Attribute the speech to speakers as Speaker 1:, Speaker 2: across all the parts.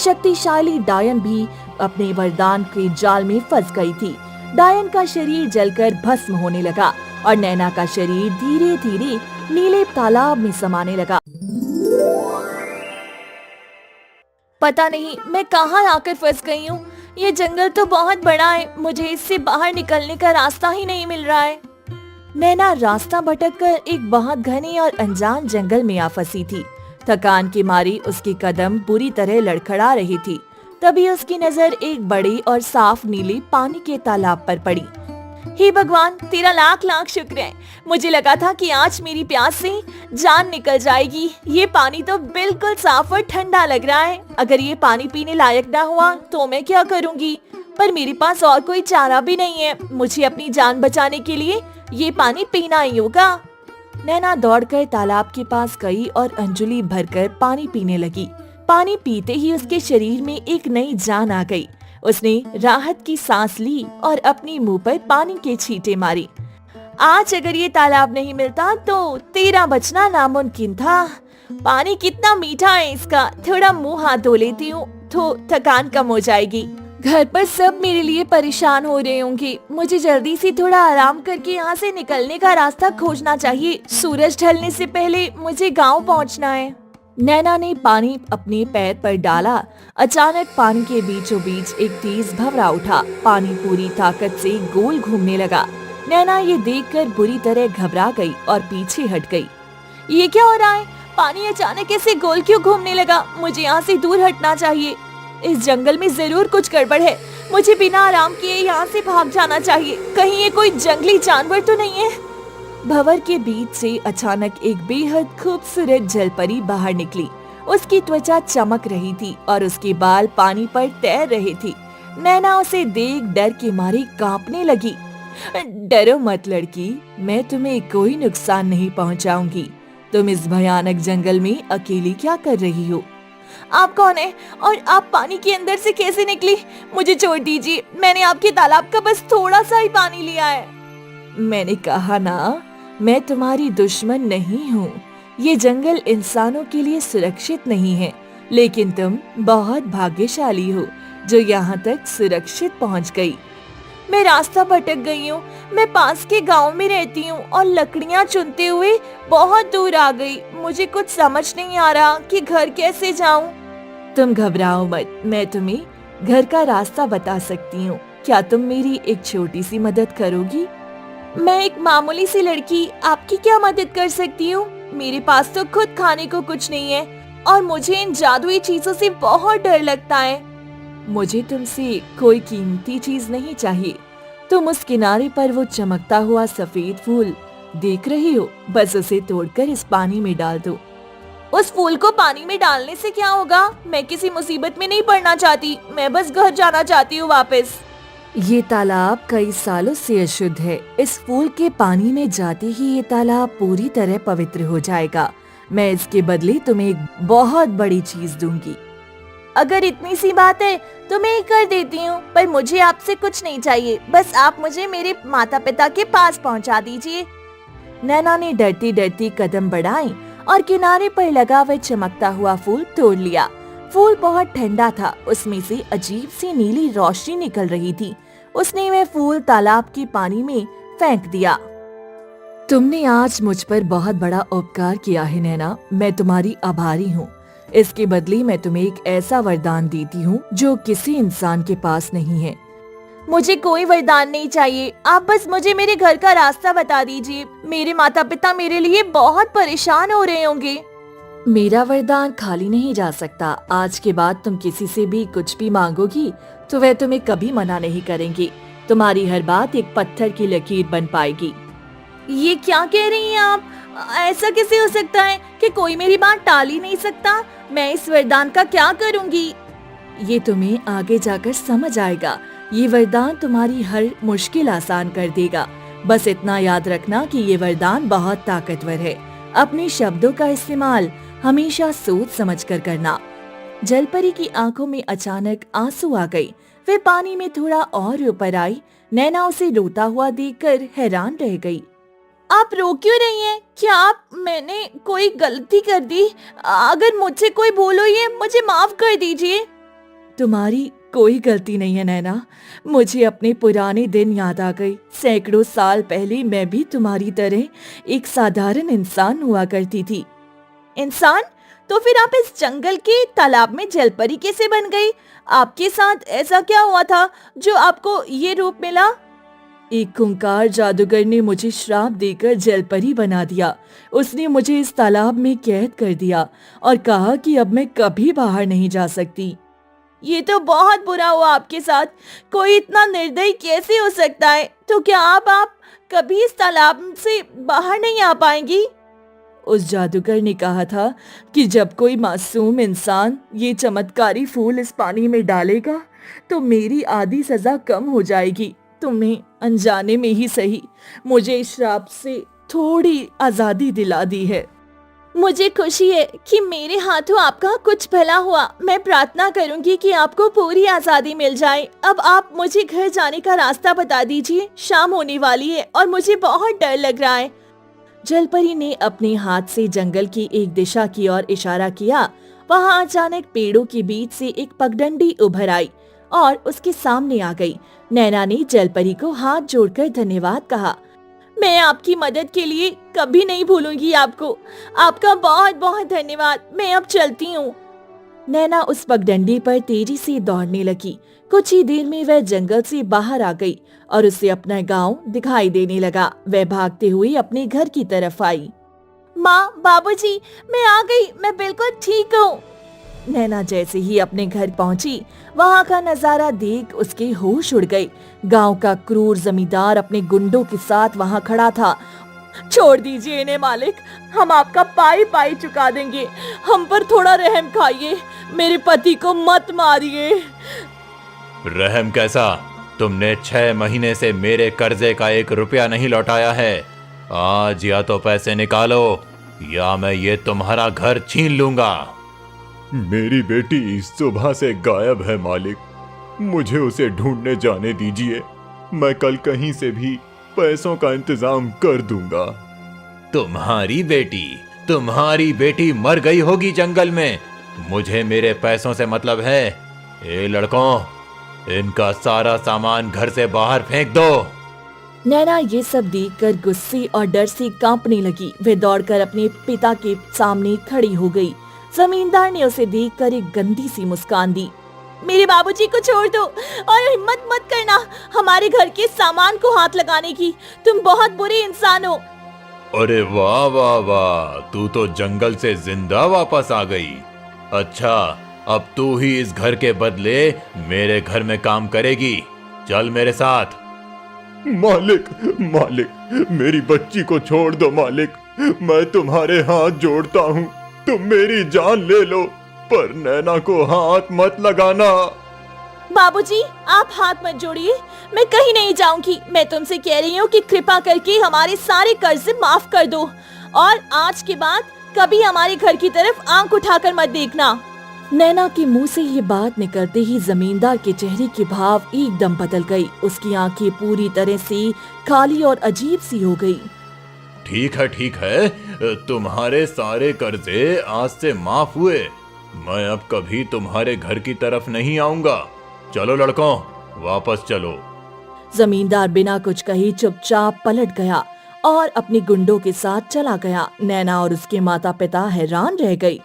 Speaker 1: शक्तिशाली डायन भी अपने वरदान के जाल में फंस गई थी। डायन का शरीर जलकर भस्म होने लगा और नैना का शरीर धीरे धीरे नीले तालाब में समाने लगा। पता नहीं मैं कहाँ आकर फंस गई हूँ। ये जंगल तो बहुत बड़ा है, मुझे इससे बाहर निकलने का रास्ता ही नहीं मिल रहा है। नैना रास्ता भटककर एक बहुत घने और अनजान जंगल में आ फंसी थी। थकान के मारे उसके कदम बुरी तरह लड़खड़ा रही थी। तभी उसकी नजर एक बड़े और साफ नीले पानी के तालाब पर पड़ी। हे भगवान, तेरा लाख लाख शुक्र है। मुझे लगा था कि आज मेरी प्यास से जान निकल जाएगी। ये पानी तो बिल्कुल साफ और ठंडा लग रहा है। अगर ये पानी पीने लायक ना हुआ तो मैं क्या करूँगी? पर मेरे पास और कोई चारा भी नहीं है। मुझे अपनी जान बचाने के लिए ये पानी पीना ही होगा। नैना दौड़कर तालाब के पास गई और अंजुली भरकर पानी पीने लगी। पानी पीते ही उसके शरीर में एक नई जान आ गई। उसने राहत की सांस ली और अपने मुंह पर पानी के छींटे मारी। आज अगर ये तालाब नहीं मिलता तो तेरा बचना नामुमकिन था। पानी कितना मीठा है इसका। थोड़ा मुंह हाथ धो लेती हूँ तो थकान कम हो जाएगी। घर पर सब मेरे लिए परेशान हो रहे होंगे। मुझे जल्दी से थोड़ा आराम करके यहाँ से निकलने का रास्ता खोजना चाहिए। सूरज ढलने से पहले मुझे गांव पहुँचना है। नैना ने पानी अपने पैर पर डाला। अचानक पानी के बीचों बीच एक तेज भंवरा उठा। पानी पूरी ताकत से गोल घूमने लगा। नैना ये देखकर बुरी तरह घबरा गई और पीछे हट गई। ये क्या हो रहा है? पानी अचानक ऐसे गोल क्यों घूमने लगा? मुझे यहाँ से दूर हटना चाहिए। इस जंगल में जरूर कुछ गड़बड़ है। मुझे बिना आराम किए यहाँ से भाग जाना चाहिए। कहीं ये कोई जंगली जानवर तो नहीं है? भंवर के बीच से अचानक एक बेहद खूबसूरत जलपरी बाहर निकली। उसकी त्वचा चमक रही थी और उसके बाल पानी पर तैर रहे थे। नैना उसे देख डर के मारे कांपने लगी। डरो मत लड़की, मैं तुम्हें कोई नुकसान नहीं पहुंचाऊंगी। तुम इस भयानक जंगल में अकेली क्या कर रही हो? आप कौन है और आप पानी के अंदर से कैसे निकली? मुझे छोड़ दीजिए। मैंने आपके तालाब का बस थोड़ा सा ही पानी लिया है। मैंने कहा ना, मैं तुम्हारी दुश्मन नहीं हूँ। ये जंगल इंसानों के लिए सुरक्षित नहीं है, लेकिन तुम बहुत भाग्यशाली हो जो यहाँ तक सुरक्षित पहुँच गई। मैं रास्ता भटक गई हूँ। मैं पास के गांव में रहती हूँ और लकड़ियाँ चुनते हुए बहुत दूर आ गई। मुझे कुछ समझ नहीं आ रहा कि घर कैसे जाऊँ। तुम घबराओ मत, मैं तुम्हें घर का रास्ता बता सकती हूँ। क्या तुम मेरी एक छोटी सी मदद करोगी? मैं एक मामूली सी लड़की आपकी क्या मदद कर सकती हूँ? मेरे पास तो खुद खाने को कुछ नहीं है और मुझे इन जादुई चीजों से बहुत डर लगता है। मुझे तुमसे कोई कीमती चीज नहीं चाहिए। तुम उस किनारे पर वो चमकता हुआ सफेद फूल देख रही हो? बस उसे तोड़कर इस पानी में डाल दो। उस फूल को पानी में डालने से क्या होगा? मैं किसी मुसीबत में नहीं पड़ना चाहती। मैं बस घर जाना चाहती हूँ वापस। ये तालाब कई सालों से अशुद्ध है। इस फूल के पानी में जाते ही ये तालाब पूरी तरह पवित्र हो जाएगा। मैं इसके बदले तुम्हें एक बहुत बड़ी चीज दूंगी। अगर इतनी सी बात है तो मैं कर देती हूँ, पर मुझे आपसे कुछ नहीं चाहिए। बस आप मुझे मेरे माता पिता के पास पहुँचा दीजिए। नैना ने डरती डरती कदम बढ़ाए और किनारे पर लगा वह चमकता हुआ फूल तोड़ लिया। फूल बहुत ठंडा था। उसमें से अजीब सी नीली रोशनी निकल रही थी। उसने वह फूल तालाब के पानी में फेंक दिया। तुमने आज मुझ पर बहुत बड़ा उपकार किया है नैना। मैं तुम्हारी आभारी हूँ। इसके बदले मैं तुम्हें एक ऐसा वरदान देती हूँ जो किसी इंसान के पास नहीं है। मुझे कोई वरदान नहीं चाहिए। आप बस मुझे मेरे घर का रास्ता बता दीजिए। मेरे माता पिता मेरे लिए बहुत परेशान हो रहे होंगे। मेरा वरदान खाली नहीं जा सकता। आज के बाद तुम किसी से भी कुछ भी मांगोगी तो वह तुम्हें कभी मना नहीं करेंगे। तुम्हारी हर बात एक पत्थर की लकीर बन पाएगी। ये क्या कह रही हैं आप? ऐसा कैसे हो सकता है कि कोई मेरी बात टाल ही नहीं सकता? मैं इस वरदान का क्या करूँगी? ये तुम्हें आगे जाकर समझ आएगा। ये वरदान तुम्हारी हर मुश्किल आसान कर देगा। बस इतना याद रखना कि ये वरदान बहुत ताकतवर है। अपने शब्दों का इस्तेमाल हमेशा सोच समझकर करना। जलपरी की आंखों में अचानक आंसू आ गई। वे पानी में थोड़ा और ऊपर आई। नैना उसे रोता हुआ देखकर हैरान रह गई। आप रो क्यों रही हैं? क्या मैंने कोई गलती कर दी? अगर मुझसे कोई भूल हुई है मुझे माफ कर दीजिए। तुम्हारी कोई गलती नहीं है नैना। मुझे अपने पुराने दिन याद आ गई। सैकड़ों साल पहले मैं भी तुम्हारी तरह एक साधारण इंसान हुआ करती थी। इंसान? तो फिर आप इस जंगल के तालाब में जलपरी कैसे बन गई? आपके साथ ऐसा क्या हुआ था जो आपको ये रूप मिला? एक खूंखार जादूगर ने मुझे श्राप देकर जलपरी बना दिया। उसने मुझे इस तालाब में कैद कर दिया और कहा कि अब मैं कभी बाहर नहीं जा सकती। ये तो बहुत बुरा हुआ आपके साथ। कोई इतना निर्दयी कैसे हो सकता है? तो क्या आप कभी इस तालाब से बाहर नहीं आ पाएंगी? उस जादूगर ने कहा था कि जब कोई मासूम इंसान ये चमत्कारी फूल इस पानी में डालेगा तो मेरी आधी सजा कम हो जाएगी। तुम्हें अनजाने में ही सही मुझे इस श्राप से थोड़ी आजादी दिला दी है। मुझे खुशी है कि मेरे हाथों आपका कुछ भला हुआ। मैं प्रार्थना करूंगी कि आपको पूरी आजादी मिल जाए। अब आप मुझे घर जाने का रास्ता बता दीजिए। शाम होने वाली है और मुझे बहुत डर लग रहा है। जलपरी ने अपने हाथ से जंगल की एक दिशा की ओर इशारा किया। वहां अचानक पेड़ों के बीच से एक पगडंडी उभर आई और उसके सामने आ गई। नैना ने जलपरी को हाथ जोड़कर धन्यवाद कहा। मैं आपकी मदद के लिए कभी नहीं भूलूंगी आपको। आपका बहुत बहुत धन्यवाद। मैं अब चलती हूँ। नैना उस पगडंडी पर तेजी से दौड़ने लगी। कुछ ही देर में वह जंगल से बाहर आ गई और उसे अपना गांव दिखाई देने लगा। वह भागते हुए अपने घर की तरफ आई। माँ, बाबूजी, मैं आ गई। मैं बिल्कुल ठीक हूँ। नैना जैसे ही अपने घर पहुंची, वहां का नजारा देख उसके होश उड़ गए। गांव का क्रूर जमींदार अपने गुंडों के साथ वहां खड़ा था। छोड़ दीजिए इन्हें मालिक, हम आपका पाई पाई चुका देंगे। हम पर थोड़ा रहम खाइए। मेरे पति को मत मारिए।
Speaker 2: रहम कैसा? तुमने 6 महीने से मेरे कर्जे का 1 रुपया नहीं लौटाया है। आज या तो पैसे निकालो या मैं ये तुम्हारा घर छीन लूंगा।
Speaker 3: मेरी बेटी सुबह से गायब है मालिक। मुझे उसे ढूंढने जाने दीजिए। मैं कल कहीं से भी पैसों का इंतजाम कर दूंगा।
Speaker 2: तुम्हारी बेटी मर गई होगी जंगल में। मुझे मेरे पैसों से मतलब है। ए लड़कों, इनका सारा सामान घर से बाहर फेंक दो।
Speaker 1: नैना ये सब देखकर गुस्से और डर से कांपने लगी। वह दौड़कर अपने पिता के सामने खड़ी हो गई। जमींदार ने उसे देखकर एक गंदी सी मुस्कान दी। मेरे बाबूजी को छोड़ दो और हिम्मत मत करना हमारे घर के सामान को हाथ लगाने की। तुम बहुत बुरे इंसान हो।
Speaker 2: अरे वाह वाह वाह, तू तो जंगल से जिंदा वापस आ गई। अच्छा, अब तू ही इस घर के बदले मेरे घर में काम करेगी। चल मेरे साथ।
Speaker 3: मालिक, मेरी बच्ची को छोड़ दो मालिक। मैं तुम्हारे हाथ जोड़ता हूँ। तुम मेरी जान ले लो, पर नैना को हाथ मत लगाना।
Speaker 1: बाबूजी, आप हाथ मत जोड़िए। मैं कहीं नहीं जाऊंगी। मैं तुमसे कह रही हूँ कि कृपा करके हमारे सारे कर्ज माफ कर दो और आज के बाद कभी हमारे घर की तरफ आंख उठाकर मत देखना। नैना के मुंह से ये बात निकलते ही जमींदार के चेहरे के भाव एकदम बदल गई। उसकी आंखें पूरी तरह से खाली और अजीब सी हो गई।
Speaker 2: ठीक है, तुम्हारे सारे कर्जे आज से माफ हुए। मैं अब कभी तुम्हारे घर की तरफ नहीं आऊंगा। चलो लड़कों, वापस चलो।
Speaker 1: जमींदार बिना कुछ कहे चुपचाप पलट गया और अपने गुंडों के साथ चला गया। नैना और उसके माता पिता हैरान रह गई।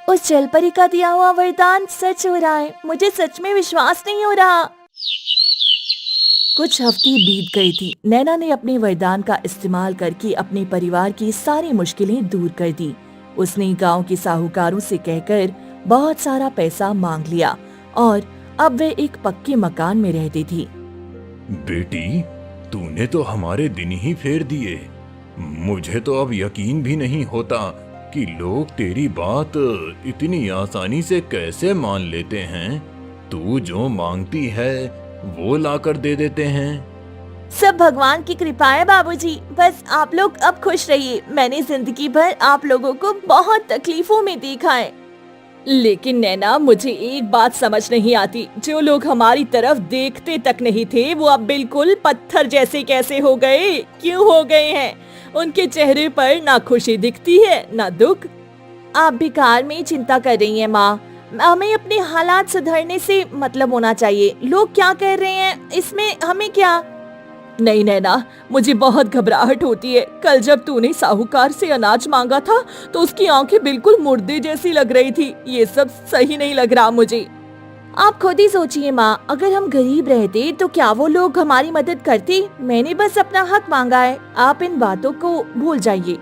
Speaker 1: उस जलपरी का दिया हुआ वरदान सच हो रहा है। मुझे सच में विश्वास नहीं हो रहा। कुछ हफ्ते बीत गई थी। नैना ने अपने वरदान का इस्तेमाल करके अपने परिवार की सारी मुश्किलें दूर कर दी। उसने गांव के साहूकारों से कहकर बहुत सारा पैसा मांग लिया और अब वे एक पक्के मकान में रहती थी।
Speaker 2: बेटी, तूने तो हमारे दिन ही फेर दिए। मुझे तो अब यकीन भी नहीं होता कि लोग तेरी बात इतनी आसानी से कैसे मान लेते हैं। तू जो मांगती है वो लाकर दे देते हैं।
Speaker 1: सब भगवान की कृपा है बाबूजी। बस आप लोग अब खुश रहिए। मैंने जिंदगी भर आप लोगों को बहुत तकलीफों में देखा है। लेकिन नैना, मुझे एक बात समझ नहीं आती। जो लोग हमारी तरफ देखते तक नहीं थे वो अब बिल्कुल पत्थर जैसे कैसे हो गए? क्यों हो गए हैं? उनके चेहरे पर ना खुशी दिखती है ना दुख। आप बेकार में चिंता कर रही हैं माँ। हमें अपने हालात सुधरने से मतलब होना चाहिए। लोग क्या कह रहे हैं इसमें हमें क्या। नहीं नैना, मुझे बहुत घबराहट होती है। कल जब तूने साहूकार से अनाज मांगा था तो उसकी आंखें बिल्कुल मुर्दे जैसी लग रही थी। ये सब सही नहीं लग रहा मुझे। आप खुद ही सोचिए माँ, अगर हम गरीब रहते तो क्या वो लोग हमारी मदद करते। मैंने बस अपना हक मांगा है, आप इन बातों को भूल जाइए।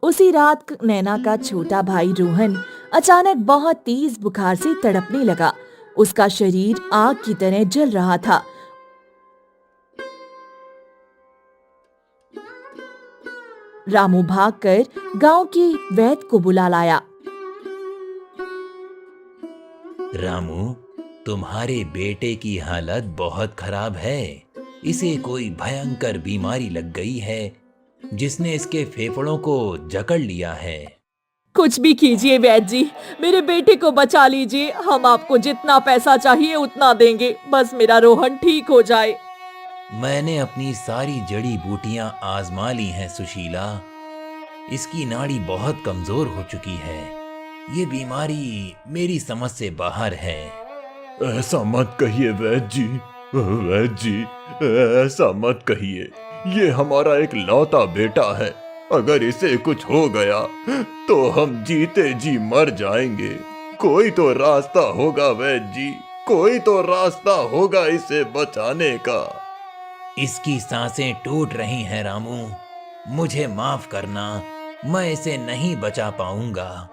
Speaker 1: उसी रात नैना का छोटा भाई रोहन अचानक बहुत तेज बुखार से तड़पने लगा। उसका शरीर आग की तरह जल रहा था। रामू भागकर गांव के वैद्य को बुला लाया।
Speaker 4: रामू, तुम्हारे बेटे की हालत बहुत खराब है। इसे कोई भयंकर बीमारी लग गई है जिसने इसके फेफड़ों को जकड़ लिया है।
Speaker 1: कुछ भी कीजिए वैद्य जी, मेरे बेटे को बचा लीजिए। हम आपको जितना पैसा चाहिए उतना देंगे, बस मेरा रोहन ठीक हो जाए।
Speaker 4: मैंने अपनी सारी जड़ी बूटियां आजमा ली हैं सुशीला। इसकी नाड़ी बहुत कमजोर हो चुकी है। ये बीमारी मेरी समझ से बाहर है।
Speaker 3: ऐसा मत कहिए वैद्य जी, वैद्य जी, ऐसा मत कहिए। ये हमारा एक लौता बेटा है। अगर इसे कुछ हो गया तो हम जीते जी मर जाएंगे। कोई तो रास्ता होगा वैद्य जी, कोई तो रास्ता होगा इसे बचाने का।
Speaker 4: इसकी सांसें टूट रही हैं रामू। मुझे माफ करना, मैं इसे नहीं बचा पाऊंगा।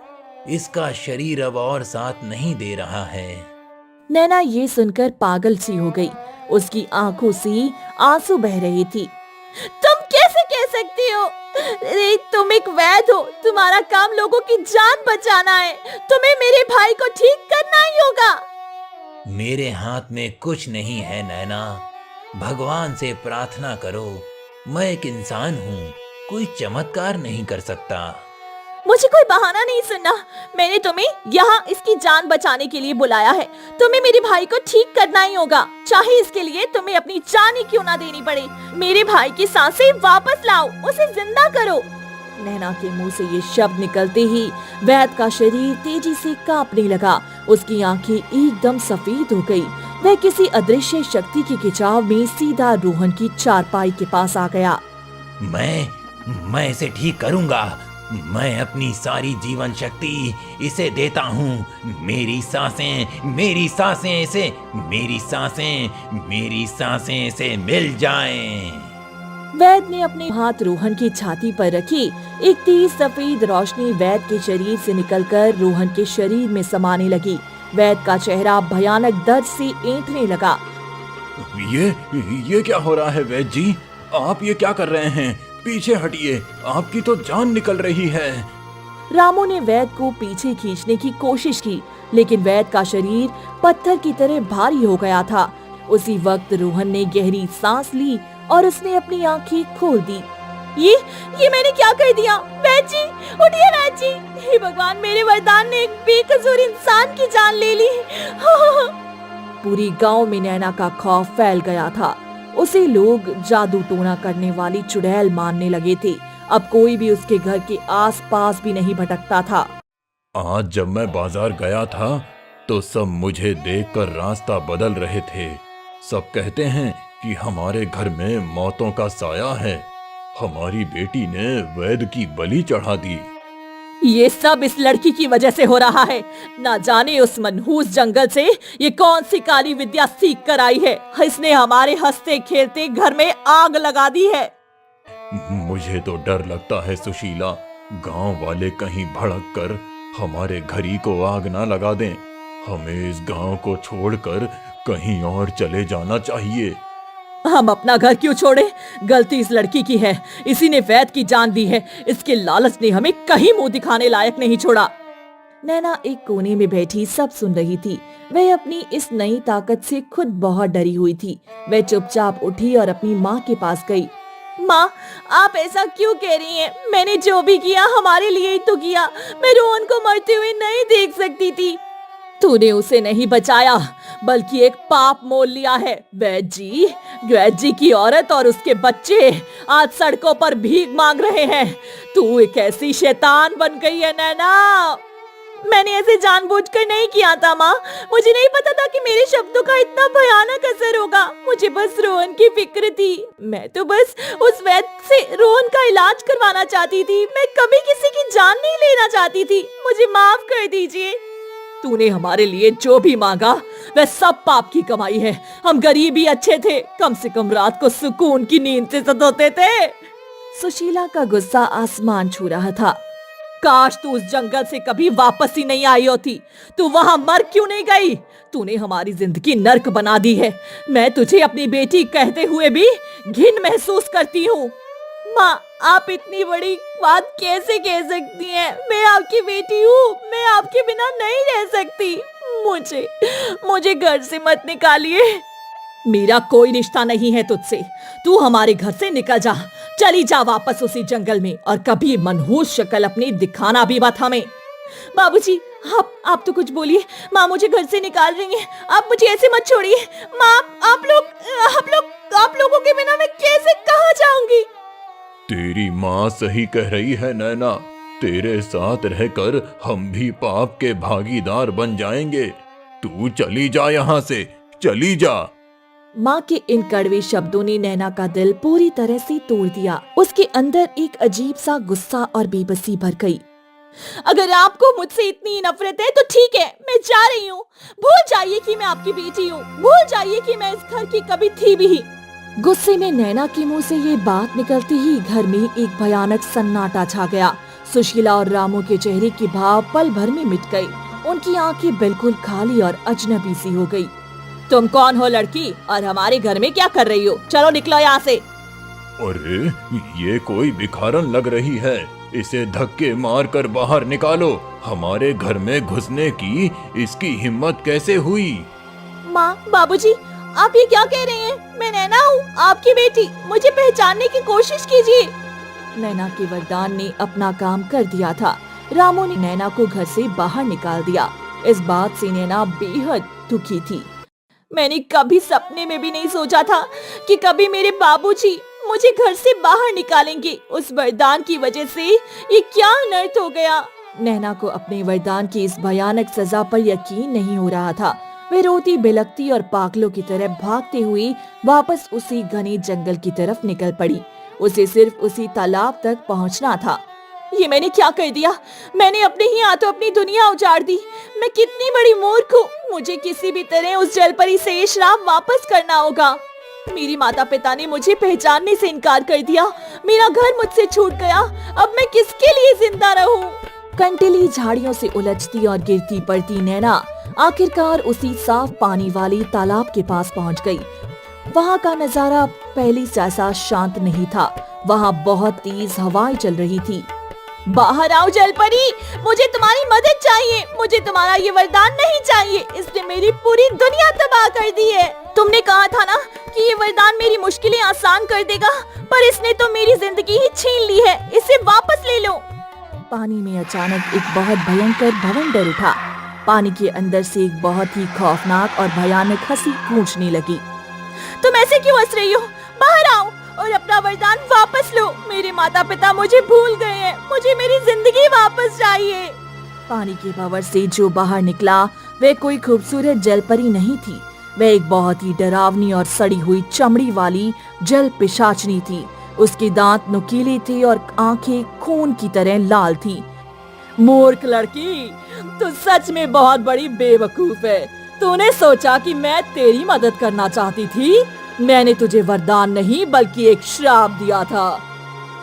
Speaker 4: इसका शरीर अब और साथ नहीं दे रहा है।
Speaker 1: नैना ये सुनकर पागल सी हो गई। उसकी आंखों से आंसू बह रहे थे। तुम कैसे कह सकती हो? अरे तुम एक वैद्य हो, तुम्हारा काम लोगों की जान बचाना है। तुम्हें मेरे भाई को ठीक करना ही होगा।
Speaker 4: मेरे हाथ में कुछ नहीं है नैना। भगवान से प्रार्थना करो। मैं एक इंसान हूँ, कोई चमत्कार नहीं कर सकता।
Speaker 1: मुझे कोई बहाना नहीं सुनना। मैंने तुम्हें यहाँ इसकी जान बचाने के लिए बुलाया है। तुम्हें मेरे भाई को ठीक करना ही होगा, चाहे इसके लिए तुम्हें अपनी जान ही क्यों ना देनी पड़े। मेरे भाई की सांसें वापस लाओ, उसे जिंदा करो। नैना के मुंह से ये शब्द निकलते ही वैद्य का शरीर तेजी से कांपने लगा। उसकी आंखें एकदम सफेद हो गई। वह किसी अदृश्य शक्ति के खिंचाव में सीधा रोहन की चारपाई के पास आ गया।
Speaker 4: मैं इसे ठीक करूंगा। मैं अपनी सारी जीवन शक्ति इसे देता हूँ। मेरी सांसें इसे मिल जाएं।
Speaker 1: वैद्य ने अपने हाथ रोहन की छाती पर रखी। एक तेज सफेद रोशनी वैद्य के शरीर से निकलकर रोहन के शरीर में समाने लगी। वैद्य का चेहरा भयानक दर्द से ऐंठने लगा।
Speaker 2: ये क्या हो रहा है वैद्य जी? आप ये क्या कर रहे हैं? पीछे हटिए, आपकी तो जान निकल रही है।
Speaker 1: रामू ने वैद्य को पीछे खींचने की कोशिश की, लेकिन वैद्य का शरीर पत्थर की तरह भारी हो गया था। उसी वक्त रोहन ने गहरी सांस ली और उसने अपनी आंखें खोल दी। ये मैंने क्या कर दिया? वैद्य जी, उठिए वैद्य जी। हे भगवान, मेरे वरदान ने एक बेकसूर इंसान की जान ले ली। पूरी गांव में नैना का खौफ फैल गया था। उसे लोग जादू टोना करने वाली चुड़ैल मानने लगे थे। अब कोई भी उसके घर के आसपास भी नहीं भटकता था।
Speaker 2: आज जब मैं बाजार गया था तो सब मुझे देखकर रास्ता बदल रहे थे। सब कहते हैं कि हमारे घर में मौतों का साया है। हमारी बेटी ने वैद्य की बलि चढ़ा दी।
Speaker 1: ये सब इस लड़की की वजह से हो रहा है। ना जाने उस मनहूस जंगल से ये कौन सी काली विद्या सीख कर आई है। इसने हमारे हंसते खेलते घर में आग लगा दी है।
Speaker 2: मुझे तो डर लगता है सुशीला, गांव वाले कहीं भड़क कर हमारे घरी को आग ना लगा दें। हमें इस गांव को छोड़कर कहीं और चले जाना चाहिए।
Speaker 1: हम अपना घर क्यों छोड़े? गलती इस लड़की की है। इसी ने वैद्य की जान दी है। इसके लालच ने हमें कहीं मुंह दिखाने लायक नहीं छोड़ा। नैना एक कोने में बैठी सब सुन रही थी। वह अपनी इस नई ताकत से खुद बहुत डरी हुई थी। वह चुपचाप उठी और अपनी माँ के पास गई। माँ, आप ऐसा क्यों कह रही हैं? मैंने जो भी किया हमारे लिए ही तो किया। मैं रोहन को मरते हुए नहीं देख सकती थी। तूने उसे नहीं बचाया बल्कि एक पाप मोल लिया है। वैद्य जी की औरत और उसके बच्चे आज सड़कों पर भीख मांग रहे हैं। तू एक ऐसी शैतान बन गई है नैना। मैंने ऐसे जानबूझकर नहीं किया था माँ। मुझे नहीं पता था कि मेरे शब्दों का इतना भयानक असर होगा। मुझे बस रोहन की फिक्र थी। मैं तो बस उस वैद्य से रोहन का इलाज करवाना चाहती थी। मैं कभी किसी की जान नहीं लेना चाहती थी। मुझे माफ कर दीजिए। तूने हमारे लिए जो भी मांगा वह सब पाप की कमाई है। हम गरीब ही अच्छे थे, कम से कम रात को सुकून की नींद से सोते थे। सुशीला का गुस्सा आसमान छू रहा था। काश तू उस जंगल से कभी वापस ही नहीं आई होती। तू वहां मर क्यों नहीं गई? तूने हमारी जिंदगी नर्क बना दी है। मैं तुझे अपनी बेटी कहते हुए भी घिन महसूस करती हूँ। माँ, आप इतनी बड़ी बात कैसे कह सकती हैं? मैं आपकी बेटी हूँ। मैं आपके बिना नहीं रह सकती। मुझे घर से मत निकालिए। मेरा कोई रिश्ता नहीं है तुझसे। तू हमारे घर से निकल जा। चली जा वापस उसी जंगल में, और कभी मनहूस शक्ल अपनी दिखाना भी मत हमें। बाबूजी, आप तो कुछ बोलिए। माँ मुझे घर से निकाल रही हैं। आप मुझे ऐसे मत छोड़िए। माँ, आप लोगों के बिना मैं कैसे कहाँ जाऊंगी?
Speaker 2: तेरी माँ सही कह रही है नैना। तेरे साथ रहकर हम भी पाप के भागीदार बन जाएंगे। तू चली जा यहाँ से, चली जा।
Speaker 1: माँ के इन कड़वे शब्दों ने नैना का दिल पूरी तरह से तोड़ दिया। उसके अंदर एक अजीब सा गुस्सा और बेबसी भर गई। अगर आपको मुझसे इतनी नफरत है तो ठीक है, मैं जा रही हूँ। भूल जाइए कि मैं आपकी बेटी हूँ। भूल जाइए कि मैं इस घर की कभी थी भी। गुस्से में नैना के मुंह से ये बात निकलते ही घर में एक भयानक सन्नाटा छा गया। सुशीला और रामू के चेहरे के भाव पल भर में मिट गए। उनकी आंखें बिल्कुल खाली और अजनबी सी हो गई। तुम कौन हो लड़की, और हमारे घर में क्या कर रही हो? चलो निकलो यहाँ से।
Speaker 2: अरे, ये कोई भिखारन लग रही है। इसे धक्के मार कर बाहर निकालो। हमारे घर में घुसने की इसकी हिम्मत कैसे हुई?
Speaker 1: माँ, बाबूजी, आप ये क्या कह रहे हैं? मैं नैना हूँ, आपकी बेटी। मुझे पहचानने की कोशिश कीजिए। नैना के वरदान ने अपना काम कर दिया था। रामू ने नैना को घर से बाहर निकाल दिया। इस बात से नैना बेहद दुखी थी। मैंने कभी सपने में भी नहीं सोचा था कि कभी मेरे बाबूजी मुझे घर से बाहर निकालेंगे। उस वरदान की वजह से ये क्या अनर्थ हो गया। नैना को अपने वरदान की इस भयानक सजा पर यकीन नहीं हो रहा था। वे रोती बिलखती और पागलों की तरह भागते हुए वापस उसी घने जंगल की तरफ निकल पड़ी। उसे सिर्फ उसी तालाब तक पहुंचना था। ये मैंने क्या कर दिया? मैंने अपने ही हाथों अपनी दुनिया उजाड़ दी। मैं कितनी बड़ी मूर्ख हूँ। मुझे किसी भी तरह उस जलपरी से ये श्राप वापस करना होगा। मेरी माता पिता ने मुझे पहचानने से इनकार कर दिया। मेरा घर मुझसे छूट गया। अब मैं किसके लिए जिंदा रहूं? कंटीली झाड़ियों से उलझती और गिरती पड़ती नैना आखिरकार उसी साफ पानी वाली तालाब के पास पहुंच गई। वहाँ का नजारा पहले जैसा शांत नहीं था। वहाँ बहुत तेज हवाएं चल रही थी। बाहर आओ जलपरी, मुझे तुम्हारी मदद चाहिए। मुझे तुम्हारा ये वरदान नहीं चाहिए। इसने मेरी पूरी दुनिया तबाह कर दी है। तुमने कहा था ना कि ये वरदान मेरी मुश्किलें आसान कर देगा, पर इसने तो मेरी जिंदगी ही छीन ली है। इसे वापस ले लो। पानी में अचानक एक बहुत भयंकर भवंडर उठा। पानी के अंदर से एक बहुत ही खौफनाक और भयानक हंसी गूंजने लगी। तुम ऐसे क्यों हंस रही हो? बाहर आओ और अपना वरदान वापस लो। मेरे माता पिता मुझे भूल गए हैं। मुझे मेरी जिंदगी वापस चाहिए। पानी के भंवर से जो बाहर निकला वह कोई खूबसूरत जलपरी नहीं थी। वह एक बहुत ही डरावनी और सड़ी हुई चमड़ी वाली जल पिशाचनी थी। उसके दांत नुकीले थे और आंखें खून की तरह लाल थी। मूर्ख लड़की, तू सच में बहुत बड़ी बेवकूफ है। तूने सोचा कि मैं तेरी मदद करना चाहती थी। मैंने तुझे वरदान नहीं बल्कि एक श्राप दिया था।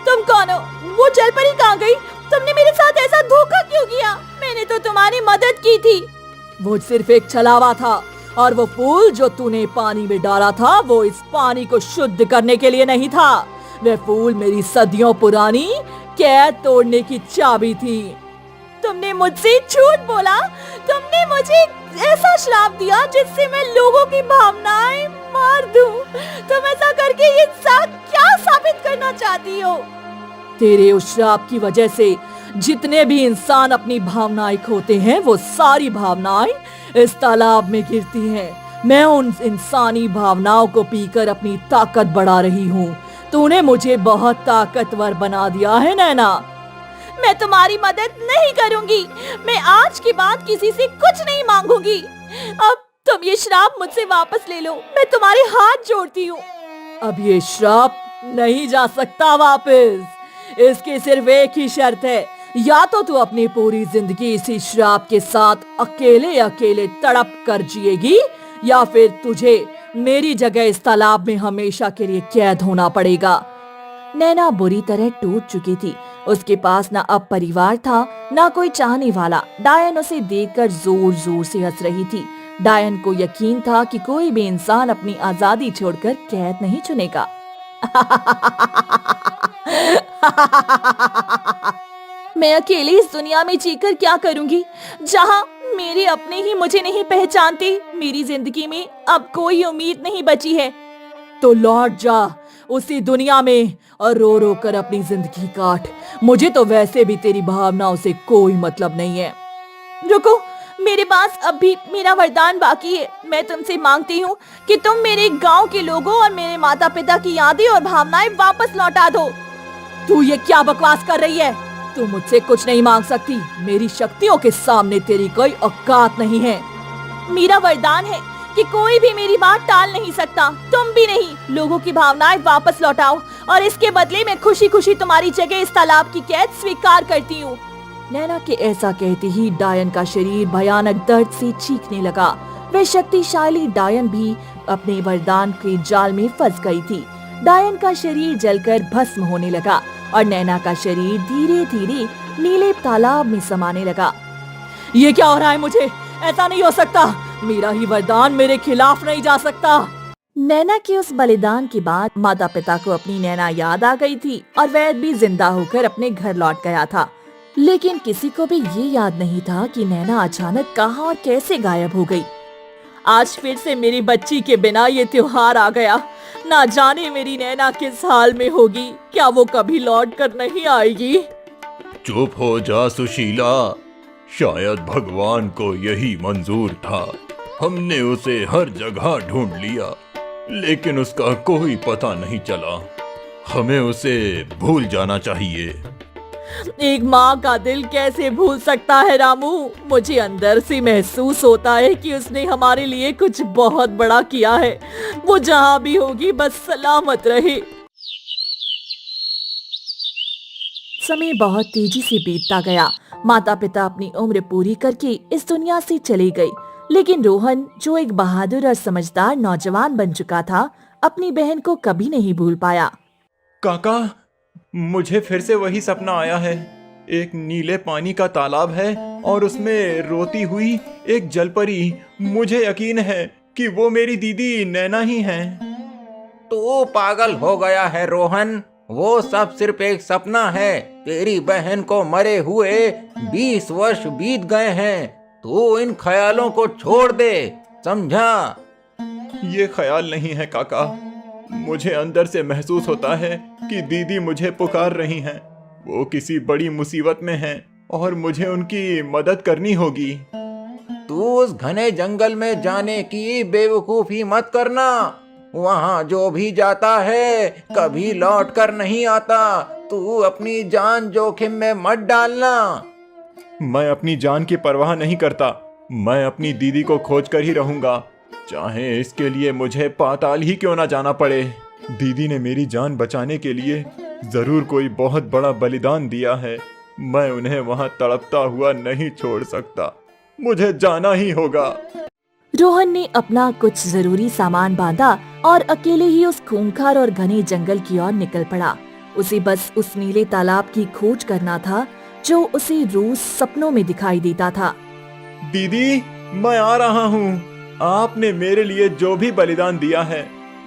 Speaker 1: तुम कौन हो? वो जलपरी कहाँ गई? तुमने मेरे साथ ऐसा धोखा क्यों किया? मैंने तो तुम्हारी मदद की थी। वो सिर्फ एक छलावा था, और वो फूल जो तूने पानी में डाला था वो इस पानी को शुद्ध करने के लिए नहीं था। वह फूल मेरी सदियों पुरानी कैद तोड़ने की चाबी थी। तुमने मुझसे झूठ बोला। तुमने मुझे ऐसा श्राप दिया जिससे मैं लोगों की भावनाएं मार दूं। तुम ऐसा करके ये क्या साबित करना चाहती हो? तेरे उस श्राप की वजह से जितने भी इंसान अपनी भावनाएं खोते हैं वो सारी भावनाएं इस तालाब में गिरती हैं। मैं उन इंसानी भावनाओं को पीकर अपनी ताकत बढ़ा रही हूँ। तूने मुझे बहुत ताकतवर बना दिया है नैना। मैं तुम्हारी मदद नहीं करूंगी। मैं आज के बाद किसी से कुछ नहीं मांगूंगी। अब तुम ये श्राप मुझसे वापस ले लो, मैं तुम्हारे हाथ जोड़ती हूँ।
Speaker 5: अब ये श्राप नहीं जा सकता वापस। इसकी सिर्फ एक ही शर्त है, या तो तू अपनी पूरी जिंदगी इसी श्राप के साथ अकेले अकेले तड़प कर जिएगी, या फिर तुझे मेरी जगह इस तालाब में हमेशा के लिए कैद होना पड़ेगा।
Speaker 1: नैना बुरी तरह टूट चुकी थी। उसके पास ना अब परिवार था, ना कोई चाहने वाला। डायन उसे देखकर जोर जोर से हंस रही थी। डायन को यकीन था कि कोई भी इंसान अपनी आजादी छोड़कर कैद नहीं चुनेगा। मैं अकेले इस दुनिया में जीकर क्या करूंगी, जहाँ मेरे अपने ही मुझे नहीं पहचानते। मेरी जिंदगी में अब कोई उम्मीद नहीं बची है।
Speaker 5: तो लौट जा उसी दुनिया में और रो रो कर अपनी जिंदगी काट। मुझे तो वैसे भी तेरी भावनाओं से कोई मतलब नहीं है।
Speaker 1: रुको, मेरे पास अब भी मेरा वरदान बाकी है। मैं तुमसे मांगती हूँ कि तुम मेरे गांव के लोगों और मेरे माता पिता की यादें और भावनाएं वापस लौटा दो।
Speaker 5: तू ये क्या बकवास कर रही है? तू मुझसे कुछ नहीं मांग सकती। मेरी शक्तियों के सामने तेरी कोई औकात नहीं है।
Speaker 1: मेरा वरदान है कि कोई भी मेरी बात टाल नहीं सकता, तुम भी नहीं। लोगों की भावनाएं वापस लौटाओ और इसके बदले में खुशी खुशी तुम्हारी जगह इस तालाब की कैद स्वीकार करती हूँ।
Speaker 5: नैना के ऐसा कहते ही डायन का शरीर भयानक दर्द से चीखने लगा।
Speaker 1: वह शक्तिशाली डायन भी अपने वरदान के जाल में फंस गई थी। डायन का शरीर जलकर भस्म होने लगा और नैना का शरीर धीरे धीरे नीले तालाब में समाने लगा।
Speaker 5: ये क्या हो रहा है मुझे? ऐसा नहीं हो सकता। मेरा ही वरदान मेरे खिलाफ नहीं जा सकता।
Speaker 1: नैना के उस बलिदान के बाद माता पिता को अपनी नैना याद आ गई थी और वैद भी जिंदा होकर अपने घर लौट गया था। लेकिन किसी को भी ये याद नहीं था कि नैना अचानक कहाँ और कैसे गायब हो गई।
Speaker 5: आज फिर से मेरी बच्ची के बिना ये त्योहार आ गया। ना जाने मेरी नैना किस हाल में होगी। क्या वो कभी लौट कर नहीं आएगी?
Speaker 2: चुप हो जा सुशीला। शायद भगवान को यही मंजूर था। हमने उसे हर जगह ढूंढ लिया, लेकिन उसका कोई पता नहीं चला। हमें उसे भूल जाना चाहिए।
Speaker 5: एक माँ का दिल कैसे भूल सकता है रामू? मुझे अंदर से महसूस होता है कि उसने हमारे लिए कुछ बहुत बड़ा किया है। वो जहाँ भी होगी बस सलामत रहे।
Speaker 1: समय बहुत तेजी से बीतता गया। माता पिता अपनी उम्र पूरी करके इस दुनिया से चले गए, लेकिन रोहन, जो एक बहादुर और समझदार नौजवान बन चुका था, अपनी बहन को कभी नहीं भूल पाया।
Speaker 3: काका, मुझे फिर से वही सपना आया है। एक नीले पानी का तालाब है और उसमें रोती हुई एक जलपरी। मुझे यकीन है कि वो मेरी दीदी नैना ही है।
Speaker 4: तो पागल हो गया है रोहन। वो सब सिर्फ एक सपना है। तेरी बहन को मरे हुए 20 वर्ष बीत गए हैं। तू इन ख्यालों को छोड़ दे, समझा?
Speaker 3: ये ख्याल नहीं है काका। मुझे अंदर से महसूस होता है कि दीदी मुझे पुकार रही हैं। वो किसी बड़ी मुसीबत में हैं और मुझे उनकी मदद करनी होगी।
Speaker 4: तू उस घने जंगल में जाने की बेवकूफी मत करना। वहाँ जो भी जाता है कभी लौट कर नहीं आता। तू अपनी जान जोखिम में मत डालना।
Speaker 3: मैं अपनी जान की परवाह नहीं करता। मैं अपनी दीदी को खोज कर ही रहूंगा, चाहे इसके लिए मुझे पाताल ही क्यों ना जाना पड़े। दीदी ने मेरी जान बचाने के लिए जरूर कोई बहुत बड़ा बलिदान दिया है। मैं उन्हें वहां तड़पता हुआ नहीं छोड़ सकता। मुझे जाना ही होगा।
Speaker 1: रोहन ने अपना कुछ जरूरी सामान बांधा और अकेले ही उस खूंखार और घने जंगल की ओर निकल पड़ा। उसे बस उस नीले तालाब की खोज करना था जो उसे रोज सपनों में दिखाई देता था।
Speaker 3: दीदी, मैं आ रहा हूँ। आपने मेरे लिए जो भी बलिदान दिया है,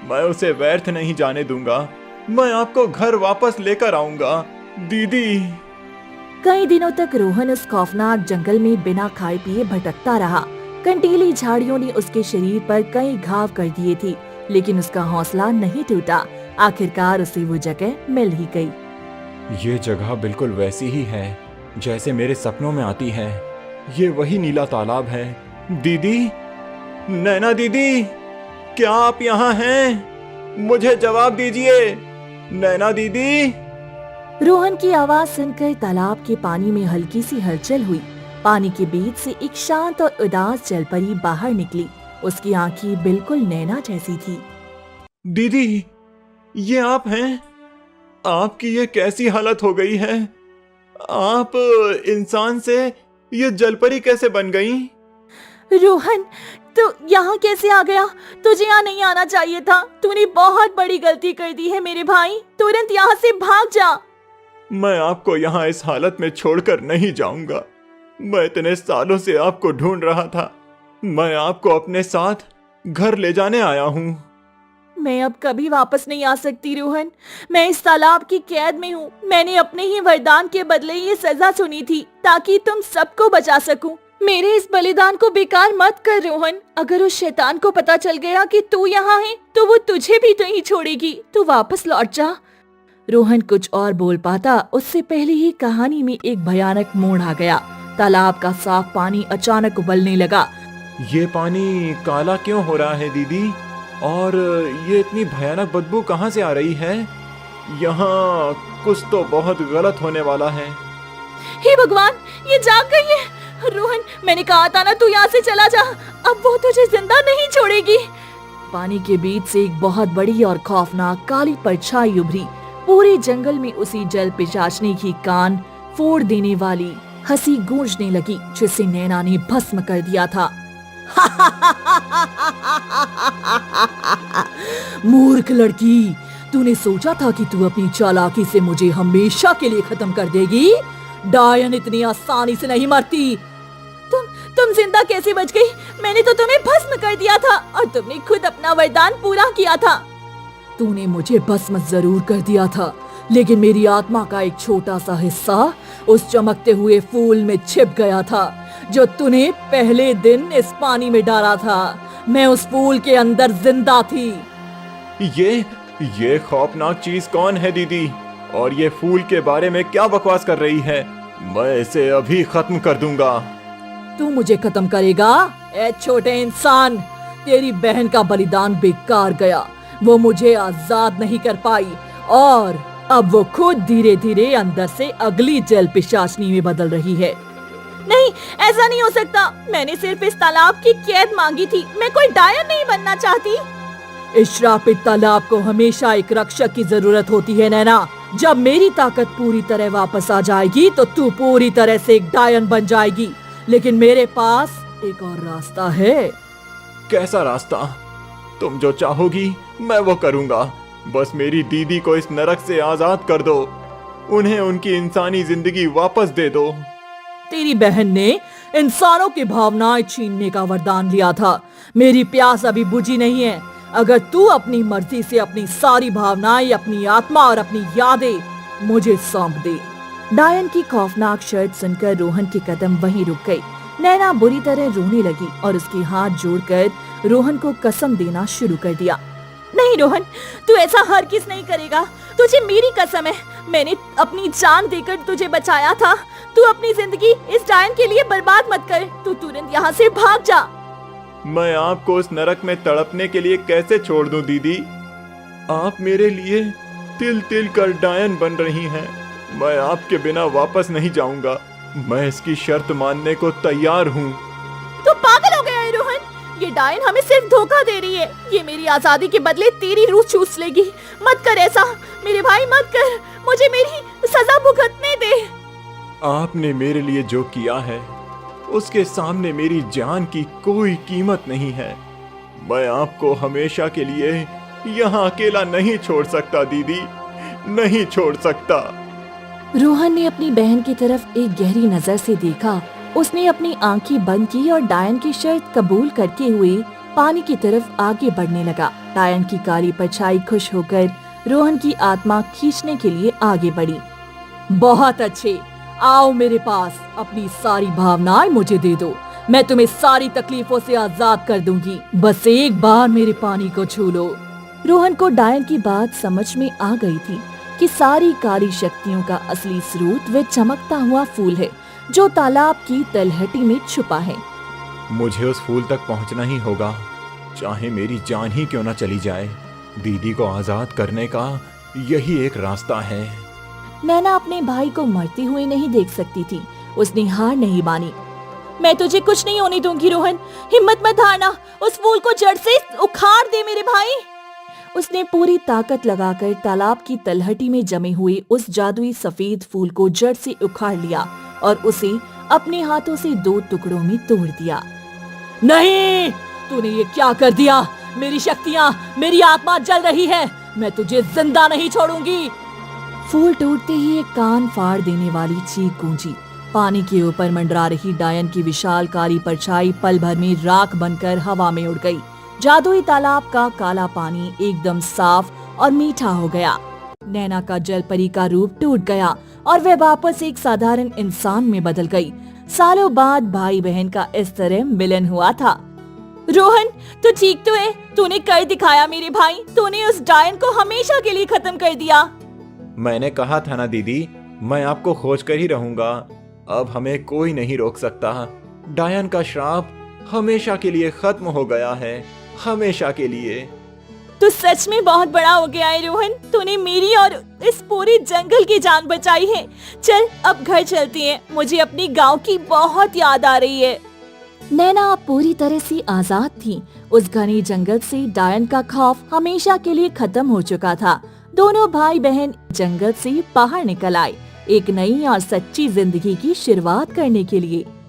Speaker 3: मैं उसे व्यर्थ नहीं जाने दूंगा। मैं आपको घर वापस लेकर आऊंगा दीदी।
Speaker 1: कई दिनों तक रोहन उस खौफनाक जंगल में बिना खाए पिए भटकता रहा। कंटीली झाड़ियों ने उसके शरीर पर कई घाव कर दिए थे, लेकिन उसका हौसला नहीं टूटा। आखिरकार उसे वो जगह मिल ही गई।
Speaker 3: ये जगह बिल्कुल वैसी ही है जैसे मेरे सपनों में आती है। ये वही नीला तालाब है। दीदी, नैना दीदी, क्या आप यहाँ हैं? मुझे जवाब दीजिए। नैना दीदी।
Speaker 1: रोहन की आवाज सुनकर तालाब के पानी में हल्की सी हलचल हुई। पानी के बीच से एक शांत और उदास जलपरी बाहर निकली। उसकी आंखें बिल्कुल नैना जैसी थी।
Speaker 3: दीदी, ये आप हैं? आपकी ये कैसी हालत हो गई है? आप इंसान से ये जलपरी कैसे बन गई?
Speaker 1: रोहन, तू यहाँ कैसे आ गया? तुझे यहाँ नहीं आना चाहिए था। तूने बहुत बड़ी गलती कर दी है मेरे भाई। तुरंत यहाँ से भाग जा।
Speaker 3: मैं आपको यहाँ इस हालत में छोड़कर नहीं जाऊंगा। मैं इतने सालों से आपको ढूंढ रहा था। मैं आपको अपने साथ घर ले जाने आया हूँ।
Speaker 1: मैं अब कभी वापस नहीं आ सकती रोहन। मैं इस तालाब की कैद में हूँ। मैंने अपने ही वरदान के बदले ये सजा चुनी थी ताकि तुम सबको बचा सकूं। मेरे इस बलिदान को बेकार मत कर रोहन। अगर उस शैतान को पता चल गया कि तू यहाँ है तो वो तुझे भी नहीं छोड़ेगी। तू वापस लौट जा। रोहन कुछ और बोल पाता उससे पहले ही कहानी में एक भयानक मोड़ आ गया। तालाब का साफ पानी अचानक उबलने लगा।
Speaker 3: ये पानी काला क्यों हो रहा है दीदी? और ये इतनी भयानक बदबू कहाँ से आ रही है? यहाँ कुछ तो बहुत गलत होने वाला है।
Speaker 1: हे भगवान, ये जाग गई है। रोहन, मैंने कहा था ना तू यहाँ से चला जा। अब वो तुझे जिंदा नहीं छोड़ेगी। पानी के बीच से एक बहुत बड़ी और खौफनाक काली परछाई उभरी। पूरे जंगल में उसी जल पिशाचनी की कान फोड़ देने वाली हंसी गूंजने लगी जिसे नैना ने भस्म कर दिया था।
Speaker 5: मूर्ख लड़की, तूने सोचा था कि तू अपनी चालाकी से मुझे हमेशा के लिए खत्म कर देगी? डायन इतनी आसानी से नहीं मरती।
Speaker 1: तुम जिंदा कैसे बच गई? मैंने तो तुम्हें भस्म कर दिया था और तुमने खुद अपना वरदान पूरा किया था।
Speaker 5: तूने मुझे भस्म जरूर कर दिया था, लेकिन मेरी आत्मा का एक छोटा सा हिस्सा उस चमकते हुए फूल में छिप गया था जो तूने पहले दिन इस पानी में डाला था। मैं उस फूल के अंदर जिंदा थी।
Speaker 3: ये खौफनाक चीज कौन है दीदी? और ये फूल के बारे में क्या बकवास कर रही है? मैं इसे अभी खत्म कर दूंगा।
Speaker 5: तू मुझे खत्म करेगा? ए छोटे इंसान, तेरी बहन का बलिदान बेकार गया। वो मुझे आजाद नहीं कर पाई और अब वो खुद धीरे धीरे अंदर से अगली जल पिशाचनी में बदल रही है।
Speaker 1: नहीं, ऐसा नहीं हो सकता। मैंने सिर्फ इस तालाब की कैद मांगी थी। मैं कोई डायन नहीं बनना चाहती।
Speaker 5: इस श्रापित तालाब को हमेशा एक रक्षक की जरूरत होती है नैना। जब मेरी ताकत पूरी तरह वापस आ जाएगी तो तू पूरी तरह से एक डायन बन जाएगी। लेकिन मेरे पास एक और रास्ता है।
Speaker 3: कैसा रास्ता? तुम जो चाहोगी मैं वो करूंगा। बस मेरी दीदी को इस नरक से आजाद कर दो। उन्हें उनकी इंसानी जिंदगी वापस दे दो।
Speaker 5: तेरी बहन ने इंसानों की भावनाएं छीनने का वरदान लिया था। मेरी प्यास अभी बुझी नहीं है। अगर तू अपनी मर्जी से अपनी सारी भावनाएं, अपनी आत्मा और अपनी यादें मुझे सौंप दे।
Speaker 1: डायन की खौफनाक शर्त सुनकर रोहन के कदम वहीं रुक गई। नैना बुरी तरह रोने लगी और उसके हाथ जोड़कर रोहन को कसम देना शुरू कर दिया। नहीं रोहन, तू ऐसा हरगिज़ नहीं करेगा। तुझे मेरी कसम है। मैंने अपनी जान देकर तुझे बचाया था। तू अपनी जिंदगी इस डायन के लिए बर्बाद मत कर। तू तुरंत यहाँ से भाग जा।
Speaker 3: मैं आपको उस नरक में तड़पने के लिए कैसे छोड़ दूं दीदी? आप मेरे लिए तिल तिल कर डायन बन रही हैं। मैं आपके बिना वापस नहीं जाऊंगा। मैं इसकी शर्त मानने को तैयार हूँ।
Speaker 1: तू पागल हो गया है रोहन। ये डायन हमें सिर्फ धोखा दे रही है। ये मेरी आजादी के बदले तेरी रूह चूस लेगी। मत कर ऐसा मेरे भाई, मत कर। मुझे मेरी सजा भुगतने दे।
Speaker 3: आपने मेरे लिए जो किया है उसके सामने मेरी जान की कोई कीमत नहीं है। मैं आपको हमेशा के लिए यहाँ अकेला नहीं छोड़ सकता दीदी, नहीं छोड़ सकता।
Speaker 1: रोहन ने अपनी बहन की तरफ एक गहरी नजर से देखा। उसने अपनी आंखें बंद की और डायन की शर्त कबूल करते हुए पानी की तरफ आगे बढ़ने लगा। डायन की काली परछाई खुश होकर रोहन की आत्मा खींचने के लिए आगे बढ़ी।
Speaker 5: बहुत अच्छे, आओ मेरे पास। अपनी सारी भावनाएं मुझे दे दो। मैं तुम्हें सारी तकलीफों से आजाद कर दूंगी। बस एक बार मेरे पानी को छू लो।
Speaker 1: रोहन को डायन की बात समझ में आ गई थी कि सारी काली शक्तियों का असली स्रोत वह चमकता हुआ फूल है जो तालाब की तलहटी में छुपा है।
Speaker 3: मुझे उस फूल तक पहुंचना ही होगा, चाहे मेरी जान ही क्यों न चली जाए। दीदी को आजाद करने का यही एक रास्ता है।
Speaker 1: नैना अपने भाई को मरते हुए नहीं देख सकती थी। उसने हार नहीं मानी। मैं तुझे कुछ नहीं होने दूंगी रोहन, हिम्मत मत हारना, उस फूल को जड़ से उखाड़ दे मेरे भाई। उसने पूरी ताकत लगाकर तालाब की तलहटी में जमे हुए उस जादुई सफेद फूल को जड़ से उखाड़ लिया और उसे अपने हाथों से 2 टुकड़ों में तोड़ दिया।
Speaker 5: नहीं, तूने ये क्या कर दिया? मेरी शक्तियाँ, मेरी आत्मा जल रही है, मैं तुझे जिंदा नहीं छोड़ूंगी।
Speaker 1: फूल टूटते ही एक कान फाड़ देने वाली चीख गूंजी। पानी के ऊपर मंडरा रही डायन की विशाल काली परछाई पल भर में राख बनकर हवा में उड़ गई। जादुई तालाब का काला पानी एकदम साफ और मीठा हो गया। नैना का जल परी का रूप टूट गया और वह वापस एक साधारण इंसान में बदल गई। सालों बाद भाई बहन का इस तरह मिलन हुआ था। रोहन, तू ठीक तो है? तूने कर दिखाया मेरे भाई, तूने उस डायन को हमेशा के लिए खत्म कर दिया।
Speaker 3: मैंने कहा था ना दीदी, मैं आपको खोज कर ही रहूंगा। अब हमें कोई नहीं रोक सकता। डायन का श्राप हमेशा के लिए खत्म हो गया है, हमेशा के लिए।
Speaker 1: तू सच में बहुत बड़ा हो गया है रोहन, तूने मेरी और इस पूरी जंगल की जान बचाई है। चल अब घर चलते हैं, मुझे अपनी गांव की बहुत याद आ रही है। नैना अब पूरी तरह से आजाद थी। उस घने जंगल से डायन का खौफ हमेशा के लिए खत्म हो चुका था। दोनों भाई बहन जंगल से बाहर निकल आए, एक नई और सच्ची जिंदगी की शुरुआत करने के लिए।